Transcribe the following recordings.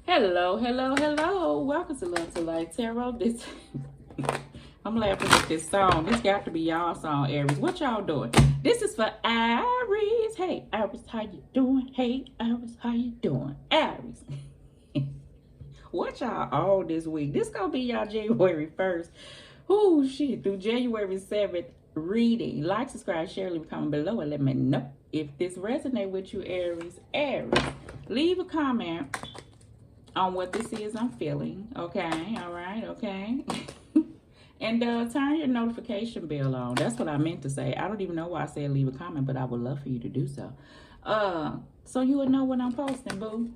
Hello, hello, hello. Welcome to Love to Life Tarot. This I'm laughing at this song. This got to be y'all song, Aries. What y'all doing? This is for Aries. Hey, Aries, how you doing? Hey, Aries, how you doing? Aries. What y'all on this week? This gonna be y'all January 1st. Oh shit, through January 7th reading. Like, subscribe, share, leave a comment below and let me know if this resonate with you, Aries. Aries, leave a comment on what this is I'm feeling. Okay, all right, okay. And turn your notification bell on. That's what I meant to say. I don't even know why I said leave a comment, but I would love for you to do so. So you would know when I'm posting, boo.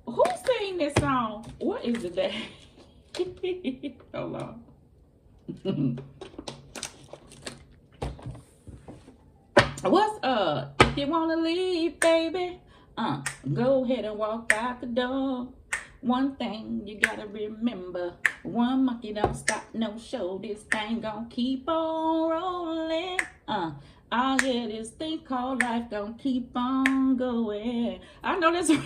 Who sang this song? What is it that? Hold on. What's up? If you wanna leave, baby, go ahead and walk out the door. One thing you gotta remember, one monkey don't stop no show. This thing gon' keep on rolling. All hear this thing called life gon' keep on going. I know that's right.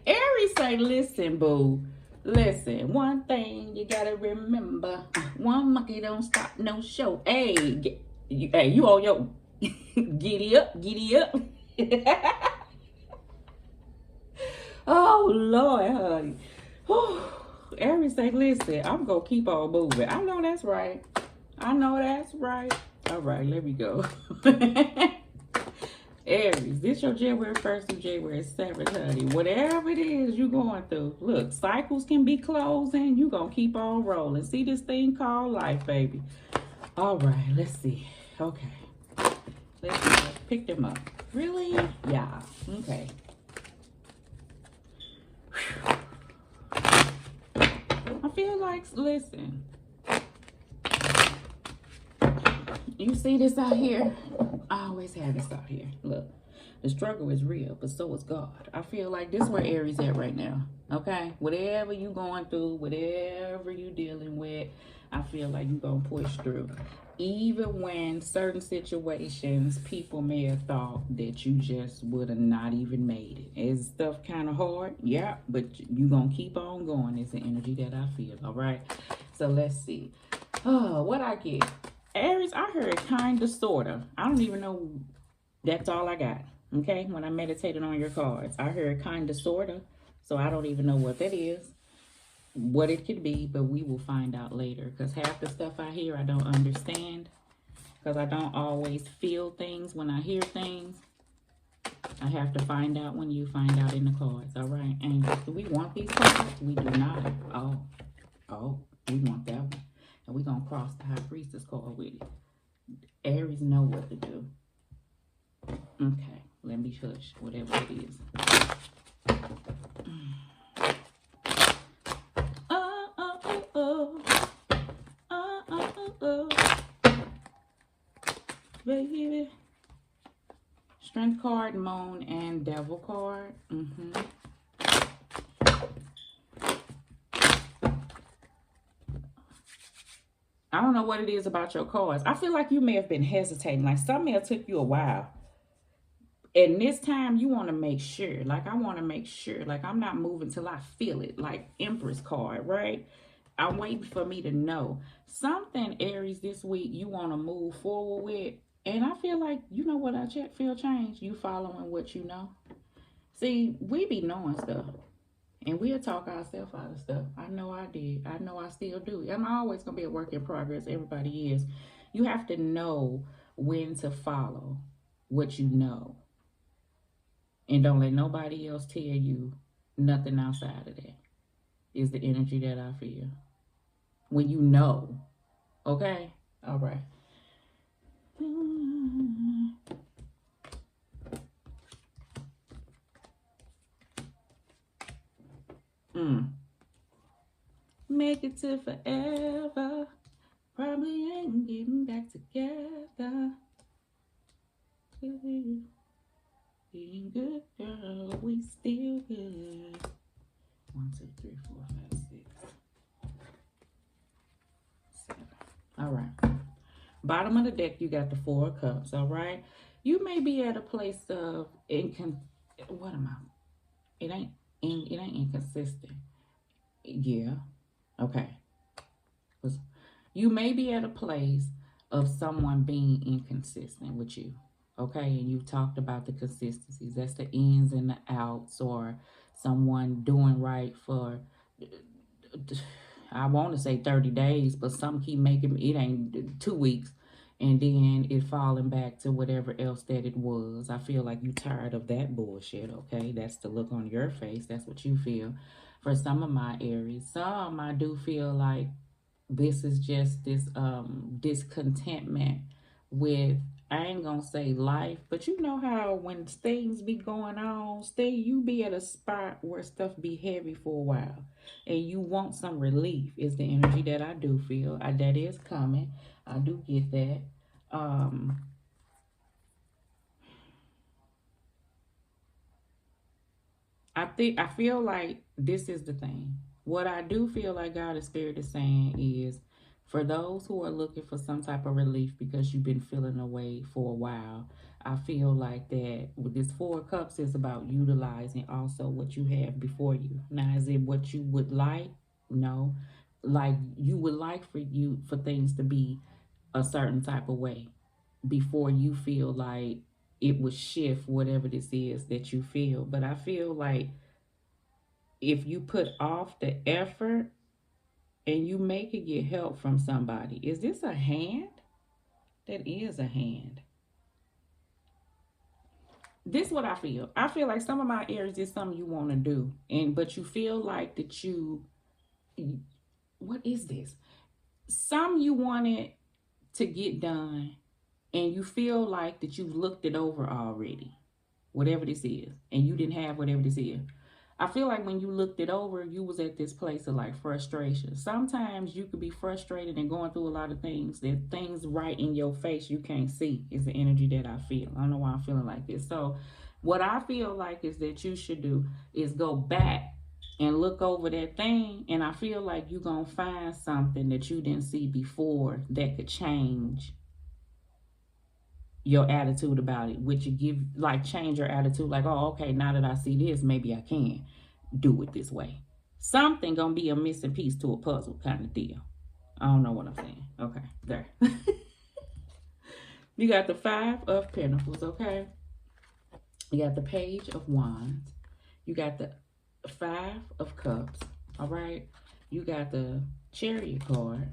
Aries say, listen, boo. Listen, one thing you gotta remember, one monkey don't stop no show. Hey, you on your giddy up, giddy up. Oh, Lord, honey. Aries say, listen, I'm going to keep on moving. I know that's right. I know that's right. All right, let me go. Aries, this your January 1st to January 7th, honey. Whatever it is you going through. Look, cycles can be closing. You going to keep on rolling. See this thing called life, baby. All right, let's see. Okay. Let's see. Pick them up. Really? Yeah. Okay. I feel like, listen, you see this out here? I always have this out here. Look, the struggle is real, but so is God. I feel like this is where Aries at right now. Okay? Whatever you going through, whatever you dealing with, I feel like you're going to push through. Even when certain situations, people may have thought that you just would have not even made it. Is stuff kind of hard? Yeah, but you're going to keep on going. It's the energy that I feel, all right? So let's see. Oh, what I get? Aries, I heard kind of, sort of. I don't even know. That's all I got, okay? When I meditated on your cards, I heard kind of, sort of. So I don't even know what that is, what it could be, but we will find out later. Because half the stuff I hear, I don't understand. Because I don't always feel things when I hear things. I have to find out when you find out in the cards, all right? And do we want these cards? We do not. Oh, we want that one. And we're going to cross the High Priestess card with it. Aries know what to do. Okay, let me hush, whatever it is. Baby. Strength card, Moon, and Devil card. I don't know what it is about your cards. I feel like you may have been hesitating. Like something may have took you a while. And this time you want to make sure. Like I want to make sure. Like I'm not moving till I feel it. Like Empress card, right? I'm waiting for me to know. Something, Aries, this week you want to move forward with. And I feel like, you know what I feel change? You following what you know. See, we be knowing stuff. And we'll talk ourselves out of stuff. I know I did. I know I still do. I'm always going to be a work in progress. Everybody is. You have to know when to follow what you know. And don't let nobody else tell you nothing outside of that. Is the energy that I feel. When you know. Okay? All right. Make it to forever. Probably ain't getting back together. Being good, girl. We still good. 1, 2, 3, 4, 5, 6, 7. All right. Bottom of the deck, you got the 4 of Cups. All right. You may be at a place of it ain't inconsistent. Yeah. Okay. 'Cause you may be at a place of someone being inconsistent with you. Okay, and you've talked about the consistencies. That's the ins and the outs, or someone doing right for, I want to say 30 days, but some keep making it ain't 2 weeks, and then it falling back to whatever else that it was. I feel like you tired of that bullshit. Okay, that's the look on your face. That's what you feel. For some of my Aries, some I do feel like this is just this discontentment with, I ain't gonna say life, but you know how when things be going on, you be at a spot where stuff be heavy for a while and you want some relief, is the energy that I do feel. That is coming. I do get that. um I feel like this is the thing. What I do feel like God and Spirit is saying is, for those who are looking for some type of relief because you've been feeling away for a while, I feel like that with this Four of Cups is about utilizing also what you have before you. Now, is it what you would like? No. Like, you would like for things to be a certain type of way before you feel like it would shift whatever this is that you feel. But I feel like if you put off the effort and you may could get help from somebody. Is this a hand? That is a hand. This is what I feel. I feel like some of my Aries is something you want to do, but you feel like that what is this? Some you wanted to get done, and you feel like that you've looked it over already, whatever this is, and you didn't have whatever this is. I feel like when you looked it over, you was at this place of like frustration. Sometimes you could be frustrated and going through a lot of things, that things right in your face you can't see, is the energy that I feel. I don't know why I'm feeling like this. So what I feel like is that you should do is go back and look over that thing, and I feel like you're going to find something that you didn't see before that could change your attitude about it, which you give, like, change your attitude, like, oh, okay, now that I see this, maybe I can do it this way. Something gonna be a missing piece to a puzzle kind of deal. I don't know what I'm saying. Okay, there. You got the Five of Pentacles. Okay, you got the Page of Wands. You got the Five of Cups. All right, you got the Chariot card.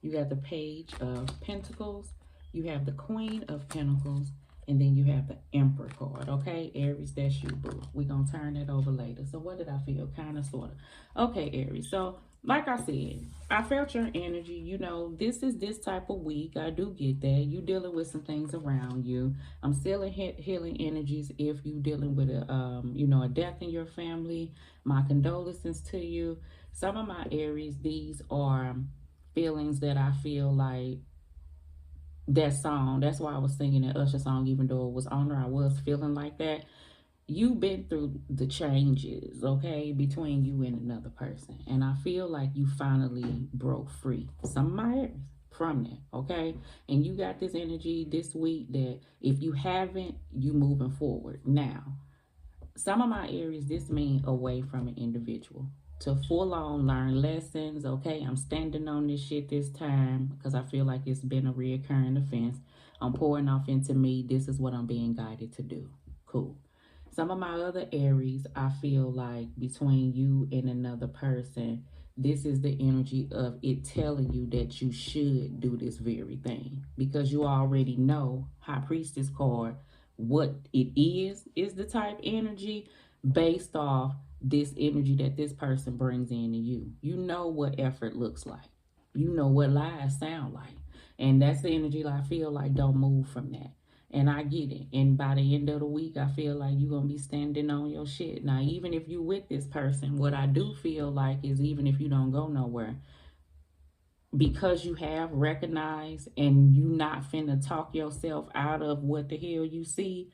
You got the Page of Pentacles. You have the Queen of Pentacles. And then you have the Emperor card. Okay, Aries, that's you, boo. We're going to turn that over later. So what did I feel? Kind of, sort of. Okay, Aries. So like I said, I felt your energy. You know, this is this type of week. I do get that. You dealing with some things around you. I'm still in healing energies if you dealing with a death in your family. My condolences to you. Some of my Aries, these are feelings that I feel like that song. That's why I was singing that Usher song, even though it was on her. I was feeling like that. You've been through the changes, okay, between you and another person. And I feel like you finally broke free. Some of my Aries from that, okay? And you got this energy this week that if you haven't, you moving forward. Now, some of my Aries, this means away from an individual to full on learn lessons. Okay, I'm standing on this shit this time because I feel like it's been a reoccurring offense. I'm pouring off into me. This is what I'm being guided to do. Cool. Some of my other Aries, I feel like between you and another person, this is the energy of it telling you that you should do this very thing because you already know High Priestess card, what it is the type energy based off this energy that this person brings into you. You know what effort looks like. You know what lies sound like. And that's the energy that I feel like don't move from that. And I get it. And by the end of the week, I feel like you're going to be standing on your shit. Now, even if you with this person, what I do feel like is even if you don't go nowhere, because you have recognized and you not finna talk yourself out of what the hell you see.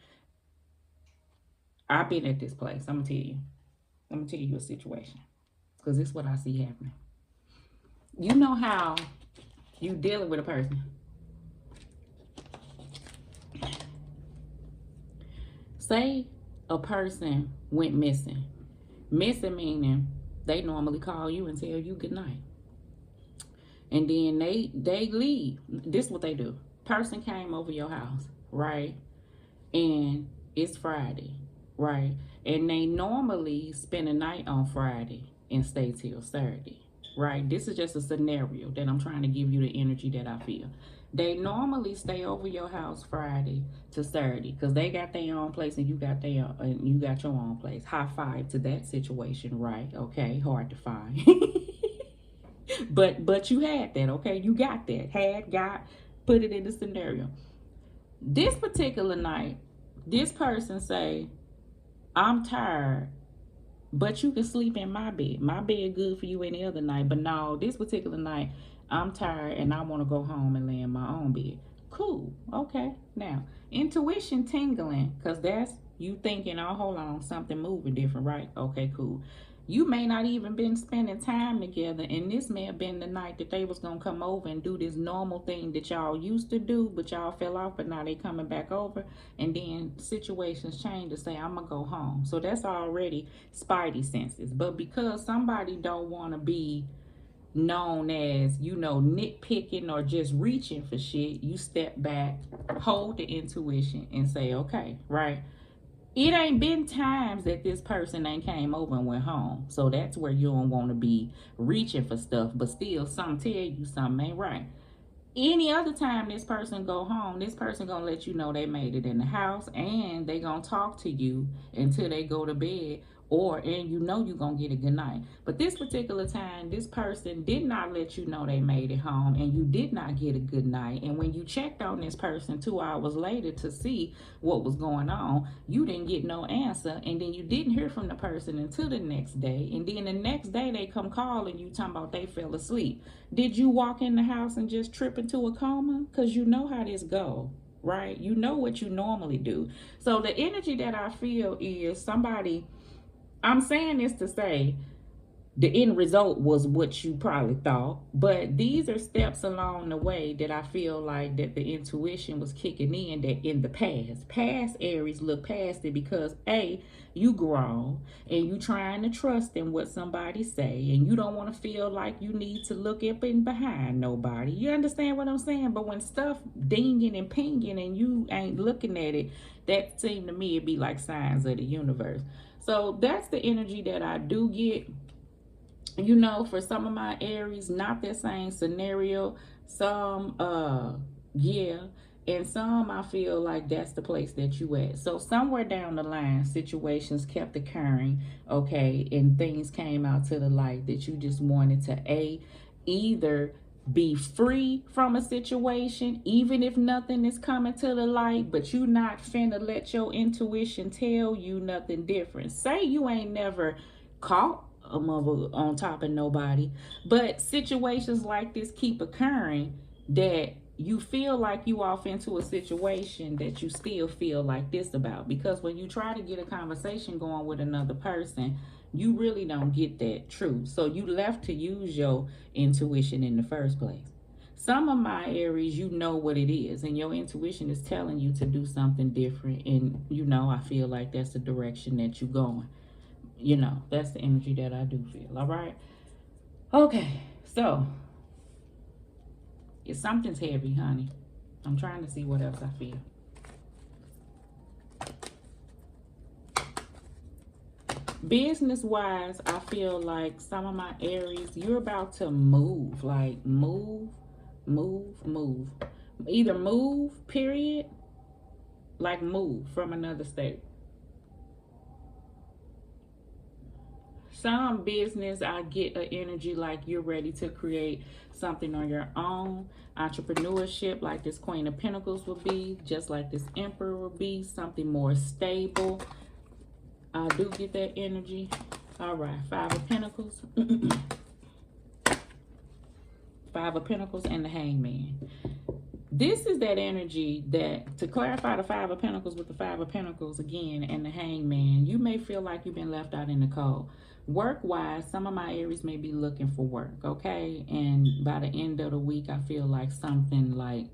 I've been at this place. I'm gonna tell you a situation, because this is what I see happening. You know how you dealing with a person, say a person went missing. Missing meaning they normally call you and tell you good night. And then they leave. This is what they do. Person came over your house, right? And it's Friday, right? And they normally spend a night on Friday and stay till Saturday, right? This is just a scenario that I'm trying to give you the energy that I feel. They normally stay over your house Friday to Saturday because they got their own place and you got your own place. High five to that situation, right? Okay, hard to find. but you had that, okay? You got that. Got, put it in the scenario. This particular night, this person say, I'm tired, but you can sleep in my bed. My bed good for you any other night. But no, this particular night, I'm tired and I want to go home and lay in my own bed. Cool. Okay. Now, intuition tingling, because that's you thinking, oh, hold on, something moving different, right? Okay, cool. You may not even been spending time together, and this may have been the night that they was gonna come over and do this normal thing that y'all used to do, but y'all fell off, but now they coming back over, and then situations change to say, I'm gonna go home. So that's already spidey senses. But because somebody don't want to be known as, nitpicking or just reaching for shit, you step back, hold the intuition, and say, okay, right? It ain't been times that this person ain't came over and went home. So that's where you don't want to be reaching for stuff, but still some tell you something ain't right. Any other time this person go home, this person gonna let you know they made it in the house, and they gonna talk to you until they go to bed, and you gonna get a good night. But this particular time, this person did not let you know they made it home, and you did not get a good night. And when you checked on this person 2 hours later to see what was going on, you didn't get no answer, and then you didn't hear from the person until the next day. And then the next day they come calling you talking about they fell asleep. Did you walk in the house and just trip into a coma? Because you know how this go, right? You know what you normally do. So the energy that I feel is somebody, I'm saying this to say, the end result was what you probably thought, but these are steps along the way that I feel like that the intuition was kicking in, that in the past Aries look past it because you grown and you trying to trust in what somebody say, and you don't want to feel like you need to look up and behind nobody. You understand what I'm saying? But when stuff dinging and pinging and you ain't looking at it, that seemed to me it'd be like signs of the universe. So that's the energy that I do get. For some of my Aries, not that same scenario. Some, yeah. And some, I feel like that's the place that you at. So somewhere down the line, situations kept occurring, okay, and things came out to the light that you just wanted to, either be free from a situation, even if nothing is coming to the light, but you not finna let your intuition tell you nothing different. Say you ain't never caught a mother on top of nobody, but situations like this keep occurring that you feel like you off into a situation that you still feel like this about, because when you try to get a conversation going with another person, you really don't get that truth. So you left to use your intuition in the first place. Some of my Aries, you know what it is, and your intuition is telling you to do something different, and I feel like that's the direction that you're going. That's the energy that I do feel. All right. Okay. So if something's heavy, honey, I'm trying to see what else I feel. Business wise, I feel like some of my Aries, you're about to move, like move. Either move, period, like move from another state. Some business, I get an energy like you're ready to create something on your own. Entrepreneurship, like this Queen of Pentacles would be, just like this Emperor would be, something more stable. I do get that energy. All right, Five of Pentacles. Five of Pentacles and the Hangman. This is that energy that, to clarify the Five of Pentacles with the Five of Pentacles again and the Hangman, you may feel like you've been left out in the cold. Work-wise, some of my Aries may be looking for work, okay? And by the end of the week, I feel like something like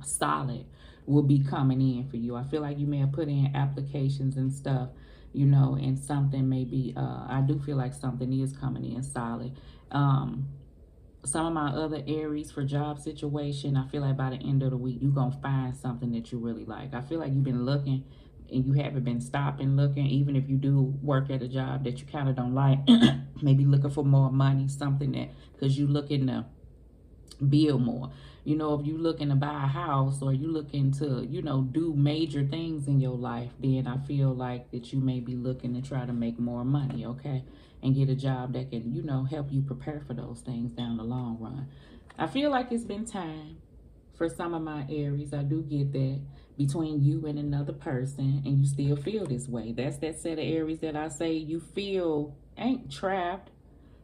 solid will be coming in for you. I feel like you may have put in applications and stuff, you know, and something maybe, I do feel like something is coming in solid. Some of my other Aries for job situation, I feel like by the end of the week, you're going to find something that you really like. I feel like you've been looking and you haven't been stopping looking, even if you do work at a job that you kind of don't like, maybe looking for more money, something that, because you're looking to build more. You know, if you looking to buy a house or you looking to, you know, do major things in your life, then I feel like that you may be looking to try to make more money, okay? And get a job that can, you know, help you prepare for those things down the long run. I feel like it's been time for some of my Aries. I do get that between you and another person, and you still feel this way. That's that set of Aries that I say you feel ain't trapped.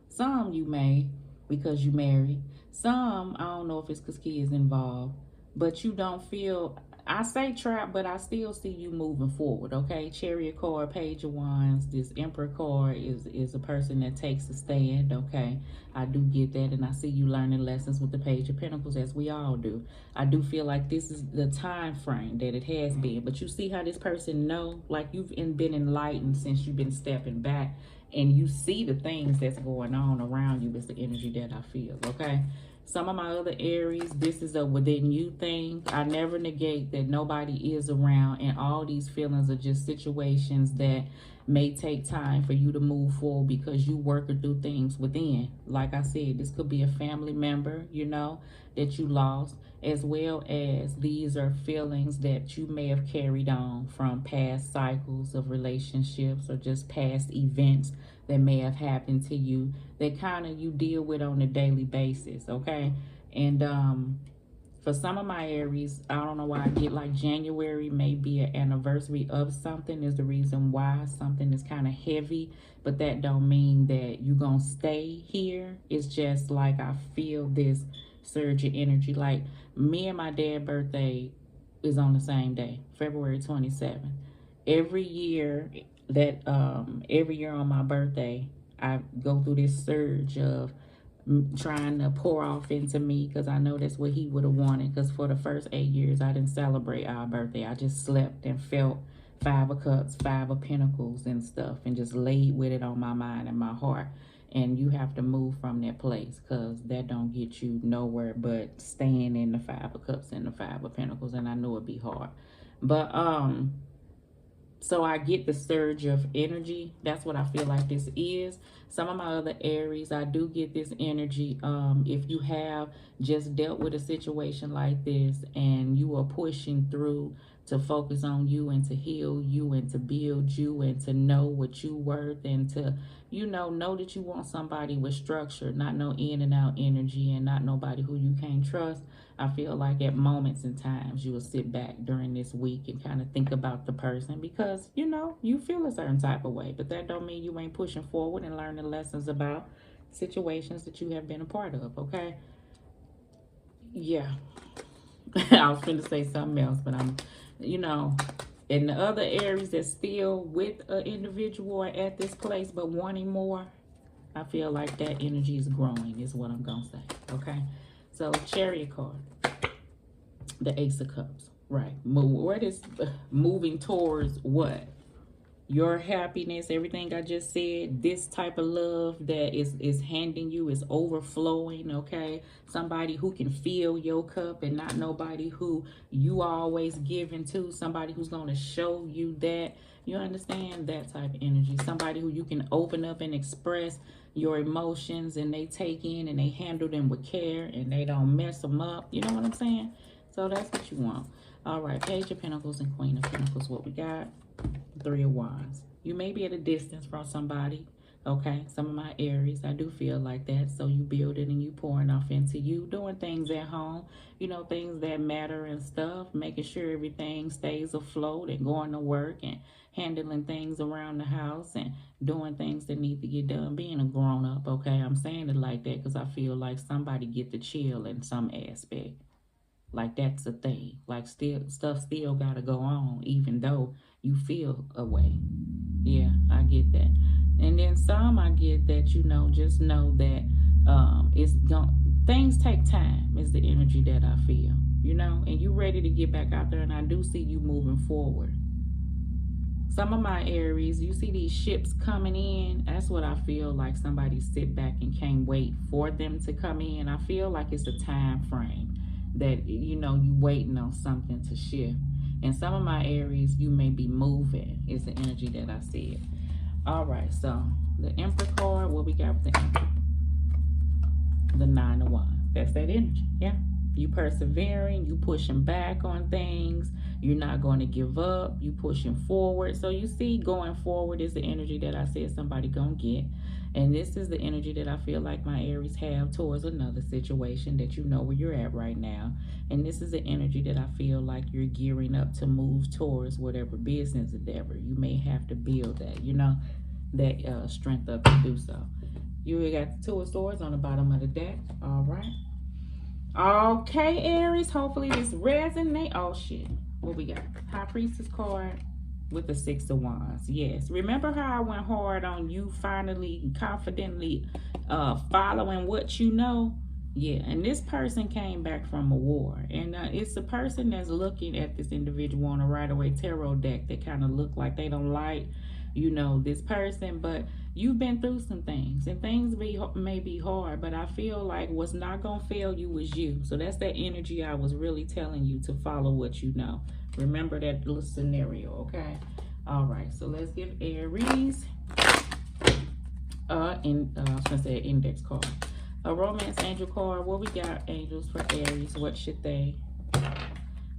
Some you may, because you married. Some, I don't know if it's because kids involved, but you don't feel, I say trapped, but I still see you moving forward, okay? Chariot card, Page of Wands, this Emperor card is a person that takes a stand, okay? I do get that, and I see you learning lessons with the Page of Pentacles, as we all do. I do feel like this is the time frame that it has been, but you see how this person know, like you've been enlightened since you've been stepping back, and you see the things that's going on around you is the energy that I feel, okay? Some of my other Aries, this is a within you thing. I never negate that nobody is around, and all these feelings are just situations that may take time for you to move forward because you working through things within. Like I said, this could be a family member, you know, that you lost, as well as these are feelings that you may have carried on from past cycles of relationships or just past events that may have happened to you that kind of you deal with on a daily basis, okay? And for some of my Aries, I don't know why I get like January may be an anniversary of something is the reason why something is kind of heavy, but that don't mean that you're gonna stay here. It's just like I feel this surge of energy. Like me and my dad's birthday is on the same day, February 27th. Every year that every year on my birthday, I go through this surge of trying to pour off into me because I know that's what he would have wanted, because for the first 8 years I didn't celebrate our birthday. I just slept and felt 5 of Cups, 5 of Pentacles and stuff, and just laid with it on my mind and my heart. And you have to move from that place, because that don't get you nowhere but staying in the 5 of Cups and the 5 of Pentacles. And I know it'd be hard, but so I get the surge of energy. That's what I feel like this is. Some of my other Aries, I do get this energy. If you have just dealt with a situation like this and you are pushing through to focus on you and to heal you and to build you and to know what you're worth and to, you know that you want somebody with structure, not no in and out energy and not nobody who you can't trust. I feel like at moments and times you will sit back during this week and kind of think about the person because, you know, you feel a certain type of way, but that don't mean you ain't pushing forward and learning lessons about situations that you have been a part of, okay? Yeah. I was going to say something else, but I'm, you know, and the other Aries that's still with an individual at this place but wanting more, I feel like that energy is growing is what I'm going to say, okay? So, Chariot card, the Ace of Cups, right? What is moving towards what? Your happiness, everything I just said, this type of love that is handing you is overflowing, okay? Somebody who can fill your cup and not nobody who you always giving to. Somebody who's going to show you that. You understand? That type of energy. Somebody who you can open up and express your emotions and they take in and they handle them with care and they don't mess them up. You know what I'm saying? So that's what you want. All right, Page of Pentacles and Queen of Pentacles. What we got? 3 of Wands. You may be at a distance from somebody, okay? Some of my Aries, I do feel like that. So you build it and you pouring off into you, doing things at home, you know, things that matter and stuff, making sure everything stays afloat and going to work and handling things around the house and doing things that need to get done, being a grown-up, okay? I'm saying it like that because I feel like somebody get the chill in some aspect. Like that's a thing. Like stuff still gotta go on, even though you feel a way. Yeah, I get that. And then some I get that, you know, just know that things take time is the energy that I feel. you know, and you ready to get back out there, and I do see you moving forward. Some of my Aries, you see these ships coming in. That's what I feel like. Somebody sit back and can't wait for them to come in. I feel like it's a time frame that, you know, you waiting on something to shift. And some of my Aries, you may be moving is the energy that I see. All right, so the Emperor card, what we got with the Emperor? The Nine of Wands. That's that energy, yeah. You persevering, you pushing back on things. You're not going to give up. You pushing forward. So you see, going forward is the energy that I said somebody gonna get. And this is the energy that I feel like my Aries have towards another situation that you know where you're at right now. And this is the energy that I feel like you're gearing up to move towards whatever business endeavor. You may have to build that, you know, that strength up to do so. You got the Two of Swords on the bottom of the deck. All right. Okay, Aries. Hopefully this resonates. Oh, shit. What we got? High Priestess card with the Six of Wands. Yes. Remember how I went hard on you finally, confidently following what you know? Yeah. And this person came back from a war. And it's a person that's looking at this individual on a Rider-Waite tarot deck that kind of look like they don't like, you know, this person, but you've been through some things, and things may be hard, but I feel like what's not gonna fail you is you. So that's that energy I was really telling you to follow what you know. Remember that little scenario, okay? All right, so let's give Aries I was gonna say an index card, a romance angel card. What we got, angels, for Aries? What should they?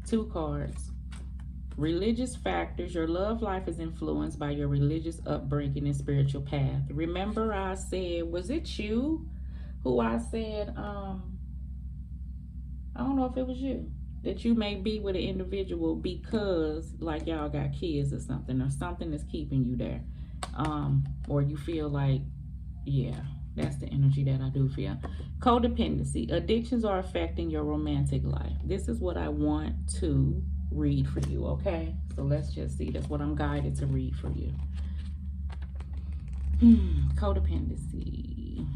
Two cards. Religious factors. Your love life is influenced by your religious upbringing and spiritual path. Remember I said, was it you who I said, I don't know if it was you, that you may be with an individual because like y'all got kids or something that's keeping you there. Or you feel like, yeah, that's the energy that I do feel. Codependency. Addictions are affecting your romantic life. This is what I want to read for you, okay? So let's just see. That's what I'm guided to read for you. Codependency.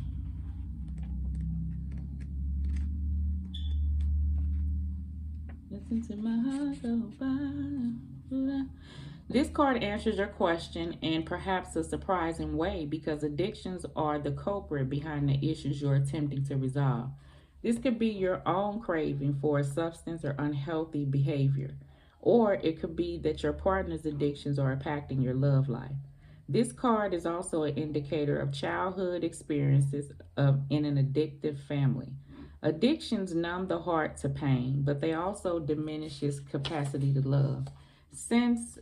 Listen to my heart go by. This card answers your question in perhaps a surprising way, because addictions are the culprit behind the issues you're attempting to resolve. This could be your own craving for a substance or unhealthy behavior, or it could be that your partner's addictions are impacting your love life. This card is also an indicator of childhood experiences in an addictive family. Addictions numb the heart to pain, but they also diminish its capacity to love. Since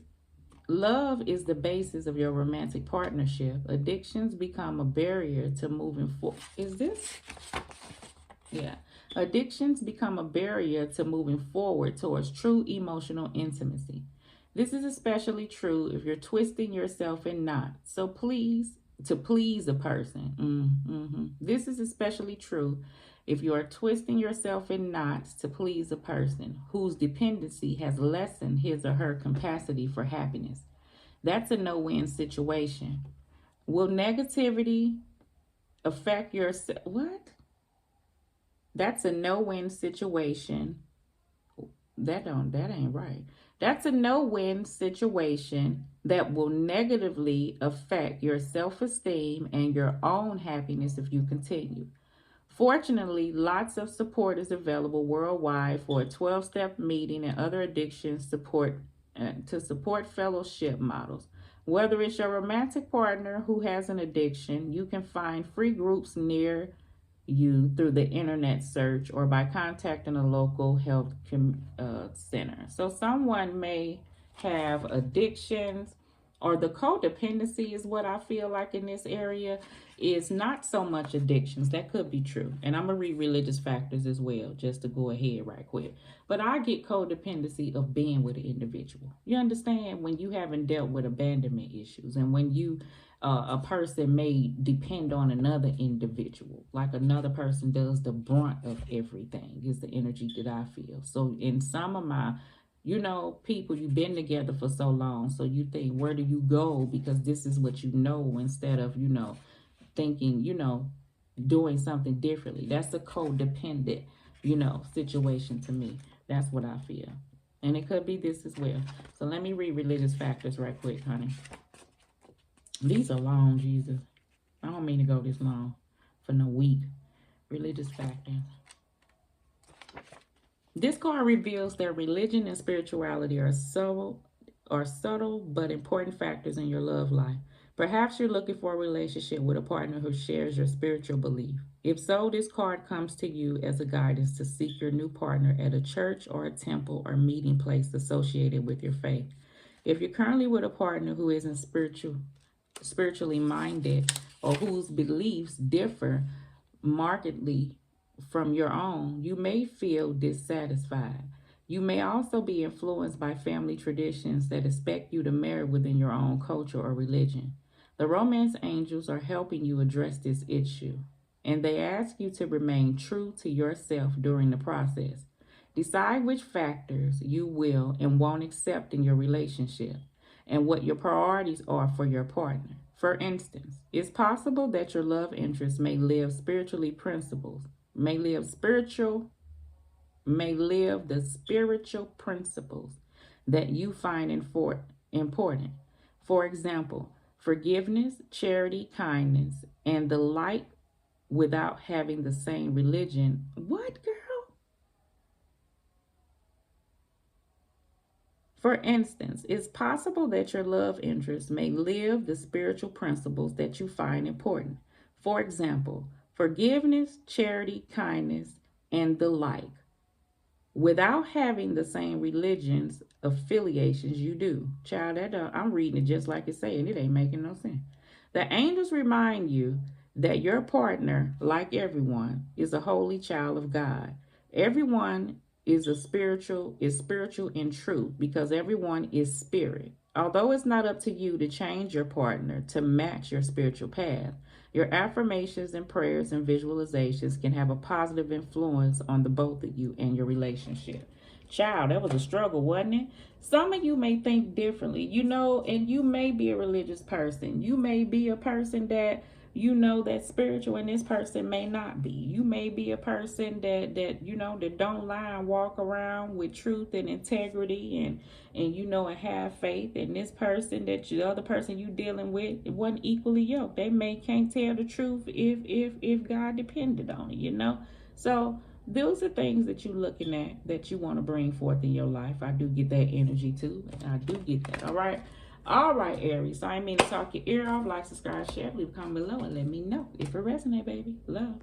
love is the basis of your romantic partnership, addictions become a barrier to moving forward. Is this? Yeah. Addictions become a barrier to moving forward towards true emotional intimacy. This is especially true if you're twisting yourself in knots. To please a person. This is especially true if you are twisting yourself in knots to please a person whose dependency has lessened his or her capacity for happiness. That's a no-win situation. Will negativity affect your... What? That's a no-win situation. That ain't right. That's a no-win situation that will negatively affect your self-esteem and your own happiness if you continue. Fortunately, lots of support is available worldwide for a 12-step meeting and other addiction support to support fellowship models. Whether it's your romantic partner who has an addiction, you can find free groups near you through the internet search or by contacting a local health center. So someone may have addictions, or the codependency is what I feel like in this area is not so much addictions. That could be true. And I'm going to read religious factors as well, just to go ahead right quick. But I get codependency of being with an individual. You understand? When you haven't dealt with abandonment issues, and when you a person may depend on another individual, like another person does the brunt of everything, is the energy that I feel. So in some of my, you know, people, you've been together for so long, so you think, where do you go? Because this is what you know, instead of, you know, thinking, you know, doing something differently. That's a codependent, you know, situation to me. That's what I feel. And it could be this as well. So let me read religious factors right quick, honey. These are long, Jesus. I don't mean to go this long for no week. Religious factors. This card reveals that religion and spirituality are subtle but important factors in your love life. Perhaps you're looking for a relationship with a partner who shares your spiritual belief. If so, this card comes to you as a guidance to seek your new partner at a church or a temple or meeting place associated with your faith. If you're currently with a partner who isn't spiritually minded or whose beliefs differ markedly from your own, you may feel dissatisfied. You may also be influenced by family traditions that expect you to marry within your own culture or religion. The romance angels are helping you address this issue, and they ask you to remain true to yourself during the process. Decide which factors you will and won't accept in your relationship and what your priorities are for your partner. For instance, it's possible that your love interest may live the spiritual principles that you find important. For example, forgiveness, charity, kindness, and the like without having the same religion. What, girl? For instance, it's possible that your love interest may live the spiritual principles that you find important. For example, forgiveness, charity, kindness, and the like, without having the same religions affiliations you do. Child, I'm reading it just like it's saying. It ain't making no sense. The angels remind you that your partner, like everyone, is a holy child of God. Everyone is spiritual in truth because everyone is spirit. Although it's not up to you to change your partner to match your spiritual path, your affirmations and prayers and visualizations can have a positive influence on the both of you and your relationship. Child, that was a struggle, wasn't it? Some of you may think differently, and you may be a religious person. You may be a person that that's spiritual, and this person may not be. You may be a person that don't lie and walk around with truth and integrity and have faith. And this person the other person you dealing with, it wasn't equally yoked. They can't tell the truth if God depended on it. So those are things that you're looking at that you want to bring forth in your life. I do get that energy too. I do get that. All right. All right, Aries. So I ain't mean to talk your ear off. Like, subscribe, share, leave a comment below, and let me know if it resonates, baby. Love.